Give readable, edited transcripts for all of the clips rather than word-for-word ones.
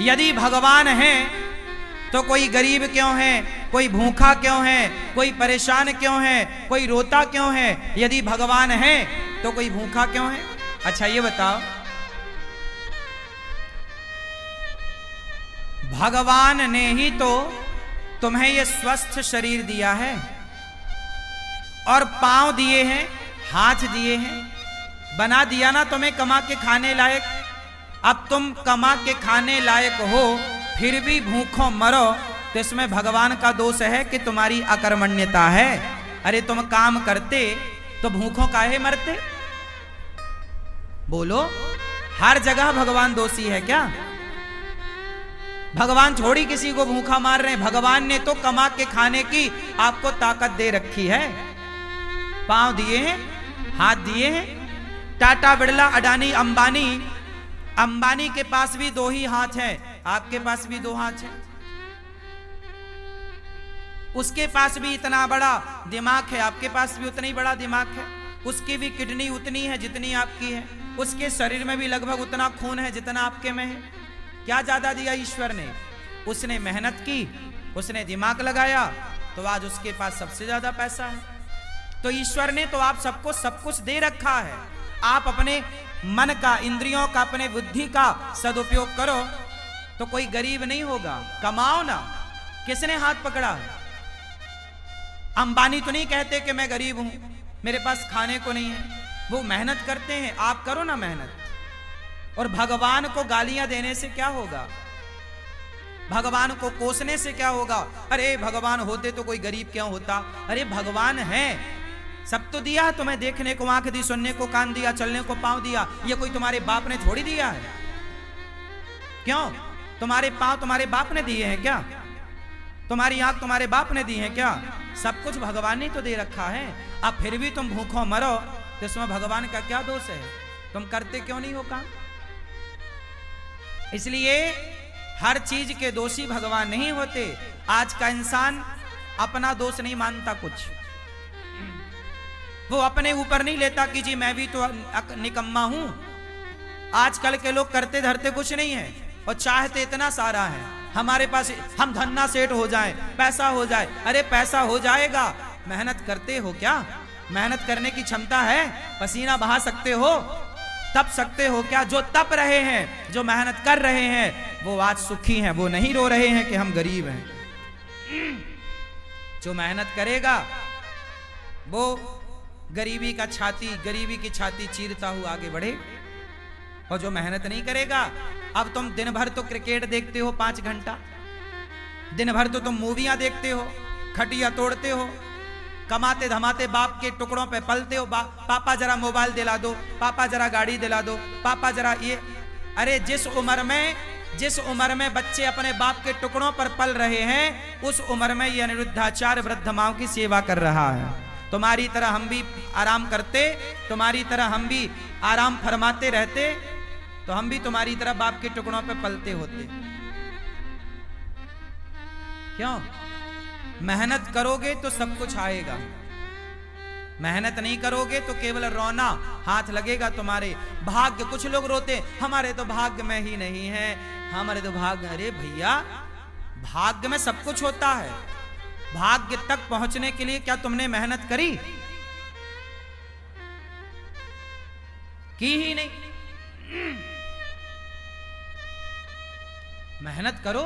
यदि भगवान है तो कोई गरीब क्यों है, कोई भूखा क्यों है, कोई परेशान क्यों है, कोई रोता क्यों है? यदि भगवान है तो कोई भूखा क्यों है? अच्छा ये बताओ, भगवान ने ही तो तुम्हें ये स्वस्थ शरीर दिया है और पांव दिए हैं, हाथ दिए हैं, बना दिया ना तुम्हें कमा के खाने लायक। अब तुम कमा के खाने लायक हो फिर भी भूखों मरो तो इसमें भगवान का दोष है कि तुम्हारी अकर्मण्यता है। अरे तुम काम करते तो भूखों काहे मरते? बोलो, हर जगह भगवान दोषी है क्या? भगवान थोड़ी किसी को भूखा मार रहे हैं। भगवान ने तो कमा के खाने की आपको ताकत दे रखी है। पांव दिए हैं, हाथ दिए हैं। टाटा, बिड़ला, अडानी, अंबानी, अंबानी के पास भी दो ही हाथ हैं, आपके पास भी दो हाथ हैं। उसके पास भी इतना बड़ा दिमाग है, आपके पास भी उतना ही बड़ा दिमाग है। उसकी भी किडनी उतनी है जितनी आपकी है। उसके शरीर में भी लगभग उतना खून है जितना आपके में है। क्या ज्यादा दिया ईश्वर ने? उसने मेहनत की, उसने दिमाग लगाया, तो आज उसके पास सबसे ज्यादा पैसा है। तो ईश्वर ने तो आप सबको सब कुछ दे रखा है। आप अपने मन का, इंद्रियों का, अपने बुद्धि का सदुपयोग करो तो कोई गरीब नहीं होगा। कमाओ ना। किसने हाथ पकड़ा है? अंबानी तो नहीं कहते कि मैं गरीब हूं, मेरे पास खाने को नहीं है। वो मेहनत करते हैं, आप करो ना मेहनत। और भगवान को गालियां देने से क्या होगा? भगवान को कोसने से क्या होगा? अरे भगवान होते तो कोई गरीब क्यों होता? अरे भगवान है, सब तो दिया तुम्हें। देखने को आंख दी, सुनने को कान दिया, चलने को पांव दिया। ये कोई तुम्हारे बाप ने थोड़ी दिया है। क्यों? तुम्हारे पांव तुम्हारे बाप ने दिए हैं क्या? तुम्हारी आंख तुम्हारे बाप ने दी है क्या? सब कुछ भगवान ने तो दे रखा है। अब फिर भी तुम भूखों मरो तो इसमें भगवान का क्या दोष है? तुम करते क्यों नहीं हो काम? इसलिए हर चीज के दोषी भगवान नहीं होते। आज का इंसान अपना दोष नहीं मानता कुछ। वो अपने ऊपर नहीं लेता कि जी मैं भी तो निकम्मा हूं। आजकल के लोग करते धरते कुछ नहीं है और चाहते इतना सारा है। हमारे पास हम धन्ना सेठ हो जाएं, पैसा हो जाए। अरे पैसा हो जाएगा, मेहनत करते हो क्या? मेहनत करने की क्षमता है? पसीना बहा सकते हो? तप सकते हो क्या? जो तप रहे हैं, जो मेहनत कर रहे हैं, वो आज सुखी हैं। वो नहीं रो रहे हैं कि हम गरीब हैं। जो मेहनत करेगा वो गरीबी की छाती चीरता हुआ आगे बढ़े। और जो मेहनत नहीं करेगा, अब तुम दिन भर तो क्रिकेट देखते हो 5 घंटा, दिन भर तो तुम मूवियां देखते हो, खटिया तोड़ते हो, कमाते धमाते बाप के टुकड़ों पे पलते हो। पापा जरा मोबाइल दिला दो, पापा जरा गाड़ी दिला दो, पापा जरा ये। अरे जिस उम्र में बच्चे अपने बाप के टुकड़ों पर पल रहे हैं, उस उम्र में ये अनिरुद्धाचार्य वृद्ध माओ की सेवा कर रहा है। तुम्हारी तरह हम भी आराम करते, तुम्हारी तरह हम भी आराम फरमाते रहते, तो हम भी तुम्हारी तरह बाप के टुकड़ों पे पलते होते। क्यों? मेहनत करोगे तो सब कुछ आएगा। मेहनत नहीं करोगे तो केवल रोना हाथ लगेगा तुम्हारे। भाग्य, कुछ लोग रोते हमारे तो भाग्य में ही नहीं है, हमारे तो भाग्य। अरे भैया, भाग्य में सब कुछ होता है। भाग्य तक पहुंचने के लिए क्या तुमने मेहनत करी? की ही नहीं। मेहनत करो,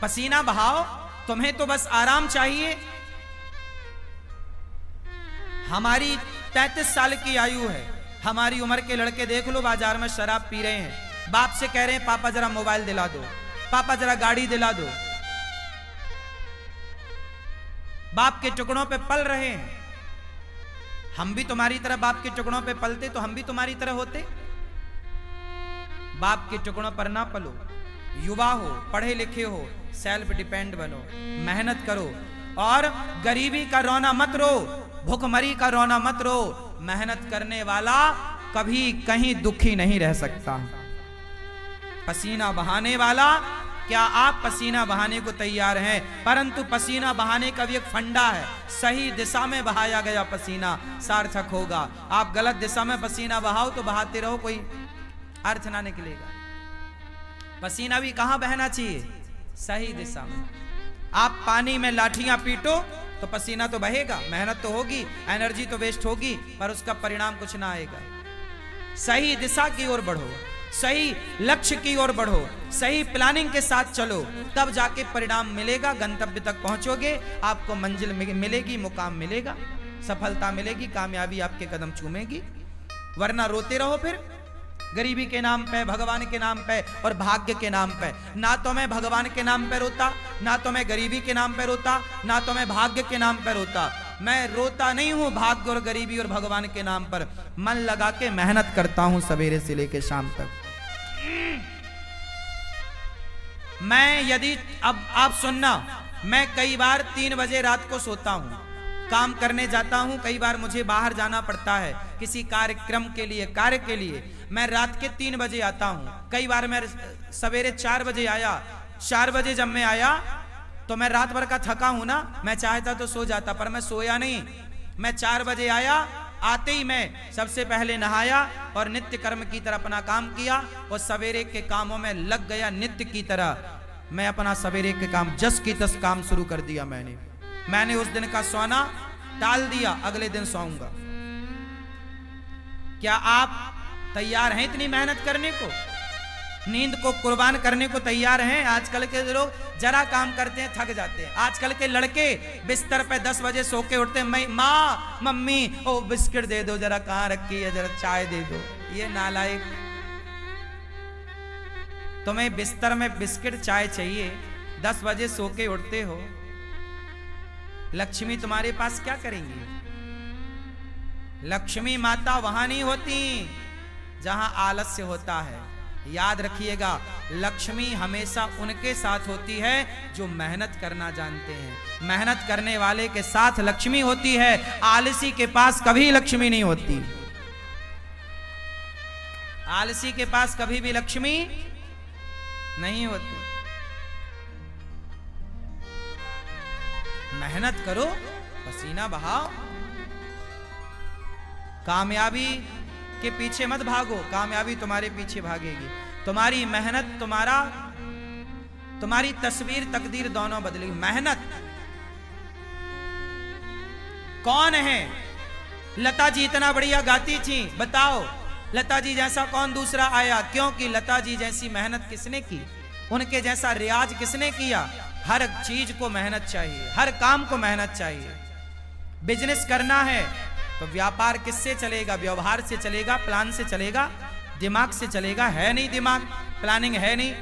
पसीना बहाओ। तुम्हें तो बस आराम चाहिए। हमारी 33 साल की आयु है। हमारी उम्र के लड़के देख लो, बाजार में शराब पी रहे हैं, बाप से कह रहे हैं पापा जरा मोबाइल दिला दो, पापा जरा गाड़ी दिला दो। बाप के टुकड़ों पे पल रहे हैं। हम भी तुम्हारी तरह बाप के टुकड़ों पे पलते तो हम भी तुम्हारी तरह होते। बाप के टुकड़ों पर ना पलो। युवा हो, पढ़े लिखे हो, सेल्फ डिपेंड बनो, मेहनत करो और गरीबी का रोना मत रो, भूखमरी का रोना मत रो। मेहनत करने वाला कभी कहीं दुखी नहीं रह सकता। पसीना बहाने वाला, क्या आप पसीना बहाने को तैयार हैं? परंतु पसीना बहाने का भी एक फंडा है। सही दिशा में बहाया गया पसीना सार्थक होगा। आप गलत दिशा में पसीना बहाओ तो बहाते रहो, कोई अर्थ ना निकलेगा। पसीना भी कहां बहना चाहिए? सही दिशा में। आप पानी में लाठियां पीटो तो पसीना तो बहेगा, मेहनत तो होगी, एनर्जी तो वेस्ट होगी, पर उसका परिणाम कुछ ना आएगा। सही दिशा की ओर बढ़ो, सही लक्ष्य की ओर बढ़ो, सही प्लानिंग के साथ चलो, तब जाके परिणाम मिलेगा, गंतव्य तक पहुंचोगे, आपको मंजिल मिलेगी, मुकाम मिलेगा, सफलता मिलेगी, कामयाबी आपके कदम चूमेगी। वरना रोते रहो फिर गरीबी के नाम पे, भगवान के नाम पे और भाग्य के नाम पे। ना तो मैं भगवान के नाम पे रोता, ना तो मैं गरीबी के नाम पे रोता, ना तो मैं भाग्य के नाम पे रोता। मैं रोता नहीं हूं भाग्य और गरीबी और भगवान के नाम पर, मन लगा के मेहनत करता हूं सवेरे से लेके शाम तक। मैं यदि अब आप सुनना, मैं कई बार 3 बजे रात को सोता हूं, काम करने जाता हूं, कई बार मुझे बाहर जाना पड़ता है किसी कार्यक्रम के लिए, कार्य के लिए, मैं रात के 3 बजे आता हूं। कई बार मैं सवेरे 4 बजे आया, 4 बजे जब मैं आया तो मैं रात भर का थका हूं ना, मैं चाहता तो सो जाता, पर मैं सोया नहीं। मैं 4 बजे आया, आते ही मैं सबसे पहले नहाया और नित्य कर्म की तरह अपना काम किया और सवेरे के कामों में लग गया नित्य की तरह। मैं अपना सवेरे के काम जस की तस काम शुरू कर दिया। मैंने उस दिन का सोना टाल दिया, अगले दिन सोऊंगा। क्या आप तैयार हैं इतनी मेहनत करने को, नींद को कुर्बान करने को तैयार हैं? आजकल के लोग जरा काम करते हैं थक जाते हैं। आजकल के लड़के बिस्तर पे 10 बजे सो के उठते हैं, माँ मम्मी ओ बिस्किट दे दो, जरा कहाँ रखी है, जरा चाय दे दो। ये नालायक, तुम्हें बिस्तर में बिस्किट चाय चाहिए, 10 बजे सो के उठते हो। लक्ष्मी तुम्हारे पास क्या करेंगी? लक्ष्मी माता वहां नहीं होती जहां आलस्य होता है। याद रखिएगा, लक्ष्मी हमेशा उनके साथ होती है जो मेहनत करना जानते हैं। मेहनत करने वाले के साथ लक्ष्मी होती है, आलसी के पास कभी लक्ष्मी नहीं होती। आलसी के पास कभी भी लक्ष्मी नहीं होती। मेहनत करो, पसीना बहाओ, कामयाबी के पीछे मत भागो, कामयाबी तुम्हारे पीछे भागेगी। तुम्हारी मेहनत तुम्हारी तस्वीर तकदीर दोनों बदलेगी। मेहनत कौन है? लता जी इतना बढ़िया गाती थी, बताओ लता जी जैसा कौन दूसरा आया? क्योंकि लता जी जैसी मेहनत किसने की, उनके जैसा रियाज किसने किया? हर चीज को मेहनत चाहिए, हर काम को मेहनत चाहिए। बिजनेस करना है तो व्यापार किससे चलेगा? व्यवहार से चलेगा, प्लान से चलेगा, दिमाग से चलेगा। है नहीं दिमाग, प्लानिंग है नहीं,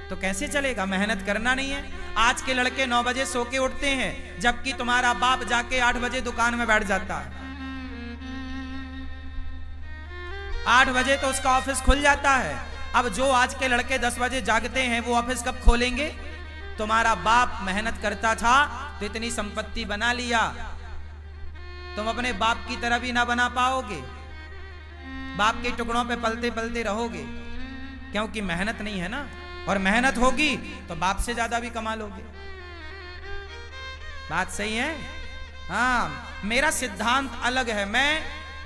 तो कैसे चलेगा? मेहनत करना नहीं है। आज के लड़के 9 बजे सो के उठते हैं, जबकि तुम्हारा बाप जाके 8 बजे दुकान में बैठ जाता है। 8 बजे तो उसका ऑफिस खुल जाता है। अब जो आज के लड़के 10 बजे जागते हैं, वो ऑफिस कब खोलेंगे? तुम्हारा बाप मेहनत करता था तो इतनी संपत्ति बना लिया, तुम अपने बाप की तरह भी ना बना पाओगे। बाप के टुकड़ों पे पलते पलते रहोगे, क्योंकि मेहनत नहीं है ना। और मेहनत होगी तो बाप से ज्यादा भी कमा लोगे। बात सही है? हाँ, मेरा सिद्धांत अलग है। मैं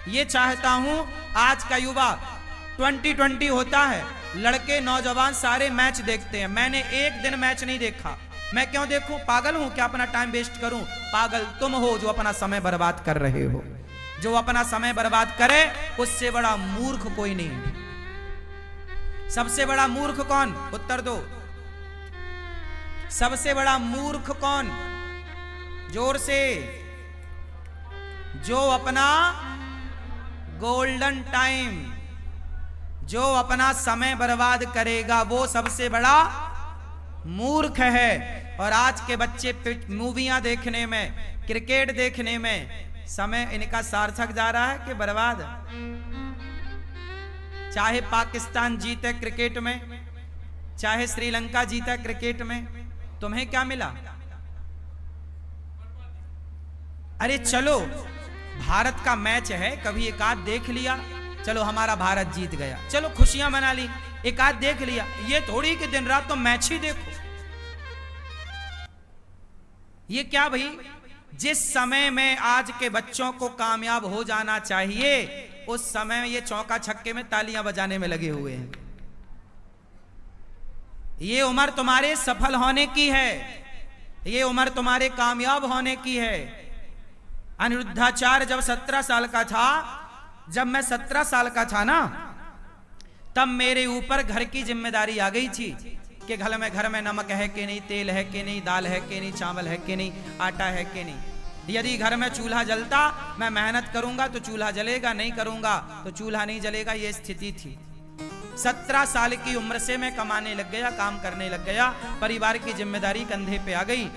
ये चाहता हूं आज का युवा 2020 होता है, लड़के नौजवान सारे मैच देखते हैं। मैंने एक दिन मैच नहीं देखा। मैं क्यों देखूं? पागल हूं क्या अपना टाइम वेस्ट करूं? पागल तुम हो जो अपना समय बर्बाद कर रहे हो। जो अपना समय बर्बाद करे उससे बड़ा मूर्ख कोई नहीं। सबसे बड़ा मूर्ख कौन? उत्तर दो। सबसे बड़ा मूर्ख कौन? जोर से। जो अपना गोल्डन टाइम, जो अपना समय बर्बाद करेगा, वो सबसे बड़ा मूर्ख है। और आज के बच्चे मूवियां देखने में, क्रिकेट देखने में समय इनका सार्थक जा रहा है कि बर्बाद? चाहे पाकिस्तान जीते क्रिकेट में, चाहे श्रीलंका जीता क्रिकेट में, तुम्हें क्या मिला? अरे चलो, भारत का मैच है, कभी एक आध देख लिया, चलो हमारा भारत जीत गया, चलो खुशियां मना ली, एक आध देख लिया। ये थोड़ी कि दिन रात तो मैच ही देखो। ये क्या भाई? जिस समय में आज के बच्चों को कामयाब हो जाना चाहिए, उस समय में ये चौका छक्के में तालियां बजाने में लगे हुए हैं। ये उम्र तुम्हारे सफल होने की है, ये उम्र तुम्हारे कामयाब होने की है। अनिरुद्धाचार्य जब 17 साल का था, जब मैं 17 साल का था ना, तब मेरे ऊपर घर की जिम्मेदारी आ गई थी कि घर में नमक है कि नहीं, तेल है कि नहीं, दाल है कि नहीं, चावल है कि नहीं, आटा है कि नहीं। यदि घर में चूल्हा जलता, मैं मेहनत करूंगा तो चूल्हा जलेगा, नहीं करूंगा तो चूल्हा नहीं जलेगा, ये स्थिति थी। 17 साल की उम्र से मैं कमाने लग गया, काम करने लग गया, परिवार की जिम्मेदारी कंधे पे आ गई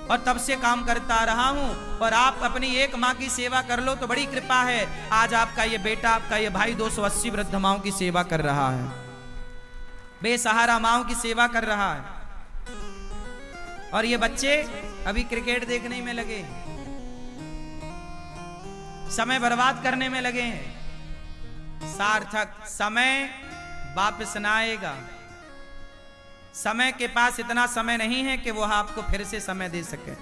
और तब से काम करता रहा हूं। और आप अपनी एक माँ की सेवा कर लो तो बड़ी कृपा है। आज आपका ये बेटा, आपका ये भाई 280 वृद्ध माओं की सेवा कर रहा है, बेसहारा माओं की सेवा कर रहा है। और ये बच्चे अभी क्रिकेट देखने में लगे, समय बर्बाद करने में लगे हैं। सार्थक समय वापस ना आएगा। समय के पास इतना समय नहीं है कि वो आपको फिर से समय दे सके।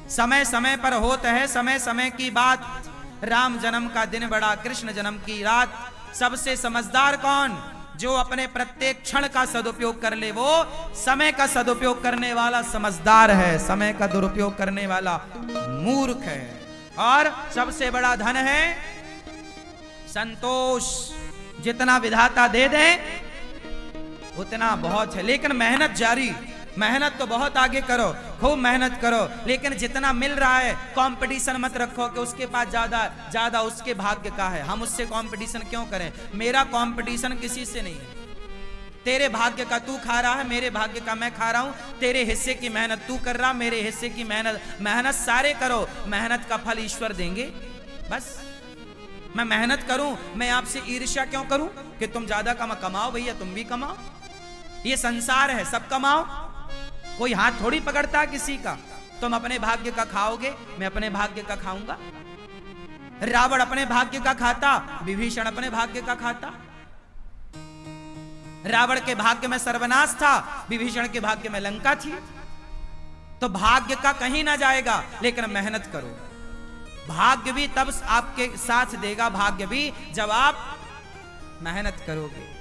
समय समय पर होता है, समय समय की बात। राम जन्म का दिन बड़ा, कृष्ण जन्म की रात। सबसे समझदार कौन? जो अपने प्रत्येक क्षण का सदुपयोग कर ले, वो समय का सदुपयोग करने वाला समझदार है। समय का दुरुपयोग करने वाला मूर्ख है। और सबसे बड़ा धन है संतोष। जितना विधाता दे दे उतना बहुत है, लेकिन मेहनत जारी। मेहनत तो बहुत आगे करो, खूब मेहनत करो, लेकिन जितना मिल रहा है कंपटीशन मत रखो कि उसके पास ज्यादा उसके भाग्य का है, हम उससे कंपटीशन क्यों करें। मेरा कंपटीशन किसी से नहीं है। तेरे भाग्य का तू खा रहा है, मेरे भाग्य का मैं खा रहा हूं। तेरे हिस्से की मेहनत तू कर रहा, मेरे हिस्से की मेहनत सारे करो। मेहनत का फल ईश्वर देंगे। बस मैं मेहनत करूं, मैं आपसे ईर्ष्या क्यों करूं कि तुम ज्यादा कमाओ। भैया तुम भी कमाओ, ये संसार है, सब कमाओ। कोई हाथ थोड़ी पकड़ता किसी का। तुम अपने भाग्य का खाओगे, मैं अपने भाग्य का खाऊंगा। रावण अपने भाग्य का खाता, विभीषण अपने भाग्य का खाता। रावण के भाग्य में सर्वनाश था, विभीषण के भाग्य में लंका थी। तो भाग्य का कहीं ना जाएगा, लेकिन मेहनत करो। भाग्य भी तब आपके साथ देगा, भाग्य भी जब आप मेहनत करोगे।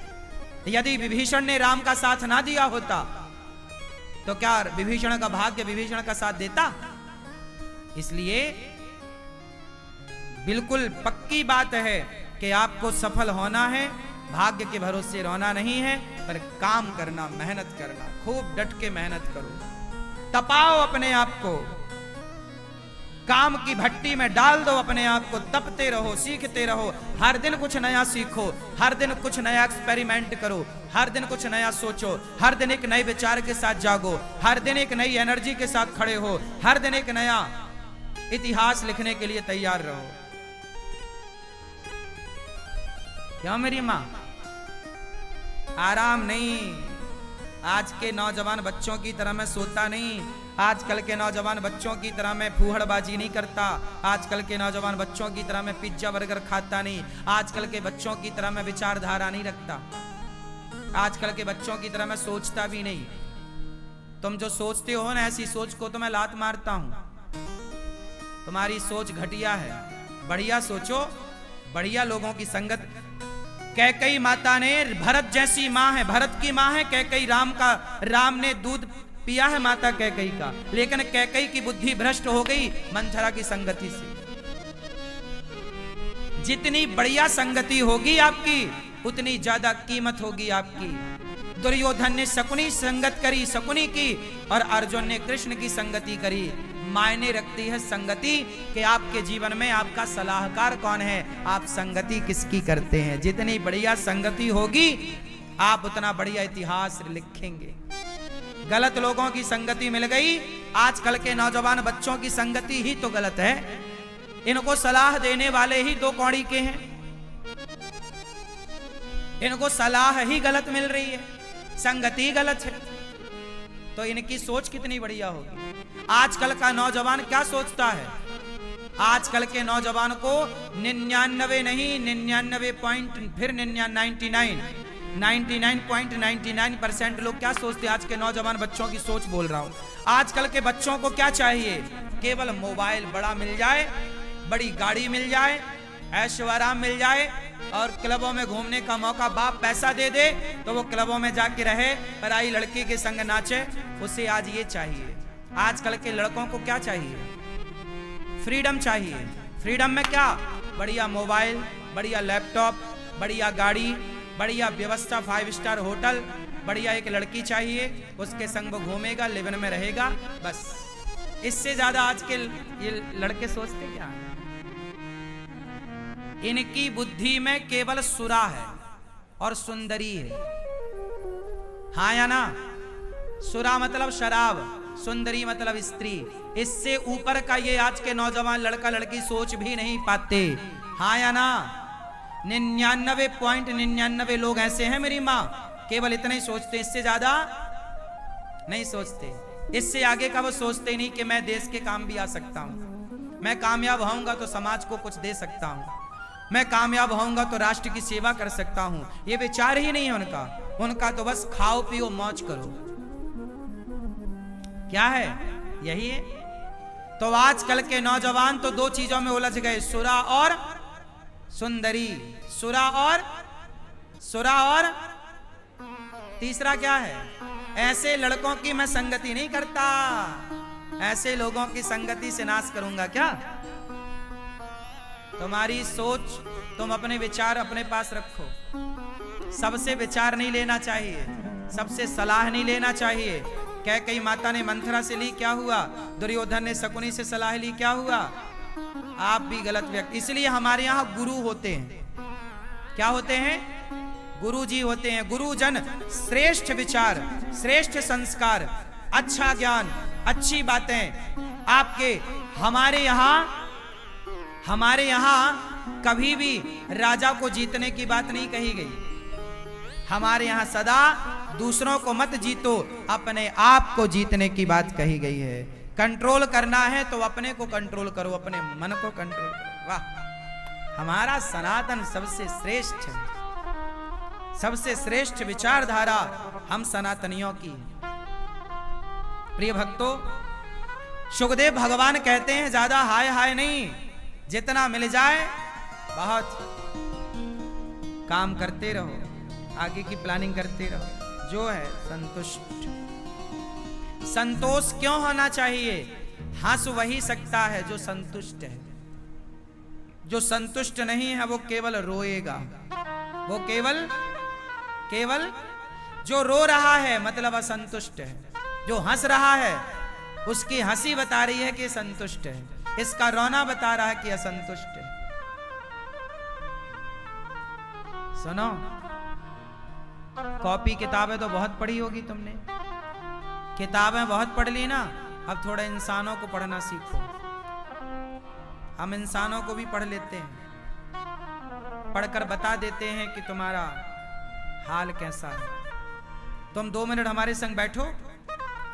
यदि विभीषण ने राम का साथ ना दिया होता तो क्या विभीषण का भाग्य विभीषण का साथ देता? इसलिए बिल्कुल पक्की बात है कि आपको सफल होना है, भाग्य के भरोसे रोना नहीं है, पर काम करना, मेहनत करना। खूब डट के मेहनत करो, तपाओ अपने आप को, काम की भट्टी में डाल दो अपने आप को, तपते रहो, सीखते रहो। हर दिन कुछ नया सीखो, हर दिन कुछ नया एक्सपेरिमेंट करो, हर दिन कुछ नया सोचो, हर दिन एक नए विचार के साथ जागो, हर दिन एक नई एनर्जी के साथ खड़े हो, हर दिन एक नया इतिहास लिखने के लिए तैयार रहो। क्यों मेरी मां? आराम नहीं। आज के नौजवान बच्चों की तरह मैं सोता नहीं, आजकल के नौजवान बच्चों की तरह मैं फूहड़बाजी नहीं करता, आजकल के नौजवान बच्चों की तरह मैं पिज्जा बर्गर खाता नहीं, आजकल के बच्चों की तरह मैं विचारधारा नहीं रखता, आजकल के बच्चों की तरह मैं सोचता भी नहीं। तुम जो सोचते हो ना, ऐसी सोच को तो मैं लात मारता हूं। तुम्हारी सोच घटिया है, बढ़िया सोचो, बढ़िया लोगों की संगत। कैकई माता ने, भरत जैसी माँ है, भरत की माँ है कैकई, राम ने दूध पिया है माता कैकई का, लेकिन कैकई की बुद्धि भ्रष्ट हो गई मंथरा की संगति से। जितनी बढ़िया संगति होगी आपकी, उतनी ज्यादा कीमत होगी आपकी। दुर्योधन ने शकुनी संगत करी, शकुनी की, और अर्जुन ने कृष्ण की संगति करी। मायने रखती है संगति कि आपके जीवन में आपका सलाहकार कौन है, आप संगति किसकी करते हैं। जितनी बढ़िया संगति होगी, आप उतना बढ़िया इतिहास लिखेंगे। गलत लोगों की संगति मिल गई। आजकल के नौजवान बच्चों की संगति ही तो गलत है। इनको सलाह देने वाले ही दो कौड़ी के हैं, इनको सलाह ही गलत मिल रही है, संगति गलत है। तो इनकी सोच कितनी बढ़िया होगी। आजकल का नौजवान क्या सोचता है? आजकल के नौजवान को 99 नहीं, 99 पॉइंट, फिर 99.99% लोग क्या सोचते हैं? आज के नौजवान बच्चों की सोच बोल रहा हूं। आजकल के बच्चों को क्या चाहिए? केवल मोबाइल बड़ा मिल जाए, बड़ी गाड़ी मिल जाए, ऐशो आराम मिल जाए, और क्लबों में घूमने का मौका बाप पैसा दे दे तो वो क्लबों में जाके रहे, पराई लड़की के संग नाचे। उसे आज ये चाहिए। आजकल के लड़कों को क्या चाहिए? फ्रीडम चाहिए। फ्रीडम में क्या? बढ़िया मोबाइल, बढ़िया लैपटॉप, बढ़िया गाड़ी, बढ़िया व्यवस्था, 5 स्टार होटल, बढ़िया एक लड़की चाहिए, उसके संग वो घूमेगा, लिवन में रहेगा, बस। इससे ज्यादा आज के ये लड़के सोचते क्या? इनकी बुद्धि में केवल सुरा है और सुंदरी है। हाँ या ना? सुरा मतलब शराब, सुंदरी मतलब स्त्री। इससे ऊपर का ये आज के नौजवान लड़का लड़की सोच भी नहीं पाते। हाँ या ना? 99.99 लोग ऐसे हैं मेरी माँ, केवल इतना ही सोचते, इससे ज्यादा नहीं सोचते। इससे आगे का वो सोचते ही नहीं कि मैं देश के काम भी आ सकता हूं, मैं कामयाब होऊंगा तो समाज को कुछ दे सकता हूं, मैं कामयाब होऊंगा तो राष्ट्र की सेवा कर सकता हूं। ये विचार ही नहीं है उनका। उनका तो बस खाओ पियो मौज करो। क्या है? यही है। तो आजकल के नौजवान तो 2 चीजों में उलझ गए, सुरा और सुंदरी। सुरा और तीसरा क्या है? ऐसे लड़कों की मैं संगति नहीं करता, ऐसे लोगों की संगति से नाश करूंगा क्या? तुम्हारी सोच, तुम अपने विचार अपने पास रखो। सबसे विचार नहीं लेना चाहिए, सबसे सलाह नहीं लेना चाहिए। कैकेयी माता ने मंथरा से ली, क्या हुआ? दुर्योधन ने शकुनी से सलाह ली, क्या हुआ? आप भी गलत व्यक्ति। इसलिए हमारे यहाँ गुरु होते हैं। क्या होते हैं? गुरु जी होते हैं। गुरुजन श्रेष्ठ विचार, श्रेष्ठ संस्कार, अच्छा ज्ञान, अच्छी बातें आपके। हमारे यहाँ कभी भी राजा को जीतने की बात नहीं कही गई। हमारे यहाँ सदा दूसरों को मत जीतो, अपने आप को जीतने की बात कही गई है। कंट्रोल करना है तो अपने को कंट्रोल करो, अपने मन को कंट्रोल करो। वाह, हमारा सनातन सबसे श्रेष्ठ है, सबसे श्रेष्ठ विचारधारा हम सनातनियों की है। प्रिय भक्तों, सुखदेव भगवान कहते हैं ज्यादा हाय हाय नहीं, जितना मिल जाए बहुत। काम करते रहो, आगे की प्लानिंग करते रहो, जो है संतुष्ट। संतोष क्यों होना चाहिए? हंस वही सकता है जो संतुष्ट है। जो संतुष्ट नहीं है वो केवल रोएगा। वो केवल जो रो रहा है मतलब असंतुष्ट है। जो हंस रहा है उसकी हंसी बता रही है कि संतुष्ट है, इसका रोना बता रहा है कि असंतुष्ट है। सुनो, कॉपी किताबें तो बहुत पढ़ी होगी तुमने, किताबें बहुत पढ़ ली ना। अब थोड़ा इंसानों को पढ़ना सीखो। हम इंसानों को भी पढ़ लेते हैं, पढ़कर बता देते हैं कि तुम्हारा हाल कैसा है। तुम 2 मिनट हमारे संग बैठो,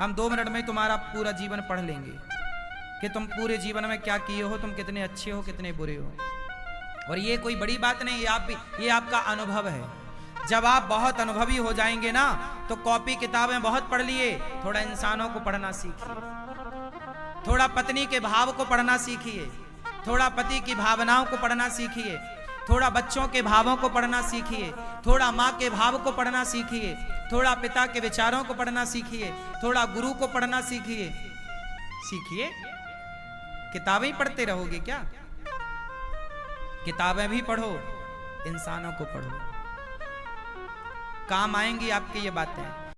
हम 2 मिनट में तुम्हारा पूरा जीवन पढ़ लेंगे कि तुम पूरे जीवन में क्या किए हो, तुम कितने अच्छे हो, कितने बुरे हो। और ये कोई बड़ी बात नहीं, ये आपका अनुभव है। जब आप बहुत अनुभवी हो जाएंगे ना, तो कॉपी किताबें बहुत पढ़ लिए, थोड़ा इंसानों को पढ़ना सीखिए। थोड़ा पत्नी के भाव को पढ़ना सीखिए, थोड़ा पति की भावनाओं को पढ़ना सीखिए, थोड़ा बच्चों के भावों को पढ़ना सीखिए, थोड़ा माँ के भाव को पढ़ना सीखिए, थोड़ा पिता के विचारों को पढ़ना सीखिए, थोड़ा गुरु को पढ़ना सीखिए। किताबें ही पढ़ते रहोगे क्या? किताबें भी पढ़ो, इंसानों को पढ़ो, काम आएंगी आपकी ये बातें।